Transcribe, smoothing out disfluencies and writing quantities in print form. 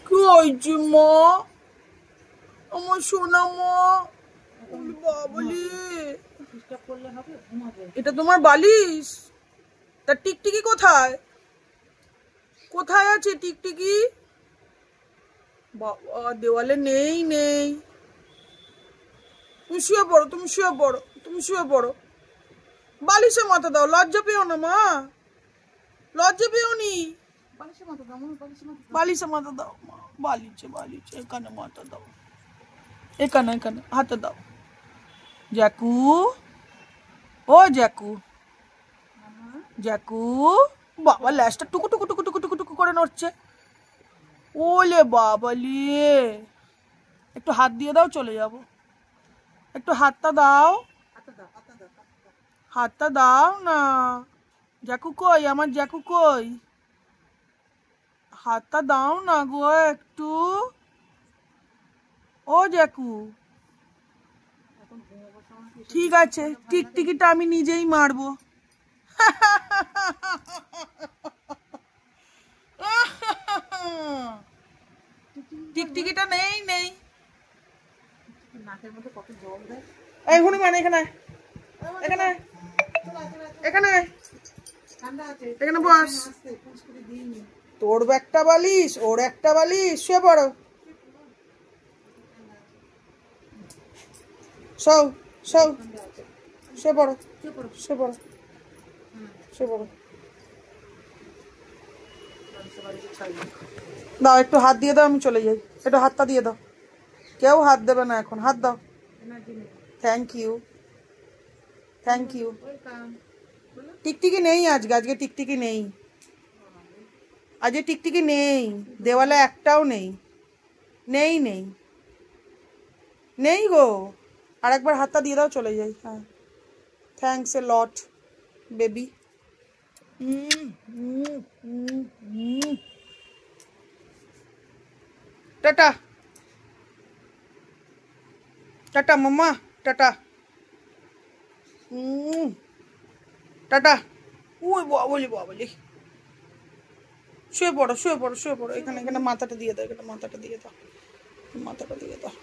কি হয়েছে মা? আমার সোনা মা, বাবলি, এটা তোমার বালিশ? তা টিকটিকি কোথায়? কোথায় আছে টিকটিকি? বাবা, দেওয়ালে নেই নেই। তুমি শুয়ে পড়ো, তুমি শুয়ে পড়ো, তুমি শুয়ে পড়ো। বালিশে মাথা দাও, লজ্জা পেও না মা, লজ্জা পেও নি। বালিশে মাথা দাও, বালিশে মাথা দাও মা, বালিশে বালিশে এখানে মাথা দাও, এখানে এখানে হাতে দাও। জ্যাকু, ও জ্যাকু, জ্যাকু, বাবা ল্যাসটা টুকু টুকু টুকু টুকু টুকু টুকু করে নড়ছে। ওলে বাবালি, একটু হাত দিয়ে দাও, চলে যাব। একটু হাতটা দাও, হাতটা দাও না। জ্যাকু কই, আমার জ্যাকু কই? হাতটা দাও না গো একটু। ও জ্যাকু, ঠিক আছে, টিকটিকিটা আমি নিজেই মারবো। টিকটিকিটা নেই নেই। এই হনুমান, এখানে এখানে এখানে এখানে বস। তোর একটা বালিশ, ওর একটা বালিশ, শুয়ে পড়ো। সৌ সৌ, শুয়ে পড়ো, শুয়ে পড়ো, শুয়ে পড়ো। দাও, একটু হাত দিয়ে দাও, আমি চলে যাই। একটু হাতটা দিয়ে দাও। কেউ হাত দেবে না এখন, হাত দাও। Thank you, thank you. টিকটিকি নেই আজকে, আজকে টিকটিকি নেই, আজকে টিকটিকি নেই। দেওয়ালে একটাও নেই, নেই নেই নেই গো। আর একবার হাতটা দিয়ে দাও, চলে যাই। হ্যাঁ, thanks a lot baby. Tata, tata mamma, tata, tata. ওই বাবলি বাবলি, শুয়ে পড়ো, শুয়ে পড়ো, শুয়ে পড়ো। এখানে এখানে মাথাটা দিয়ে দাও, এখানে মাথাটা দিয়ে দাও, মাথাটা দিয়ে দাও।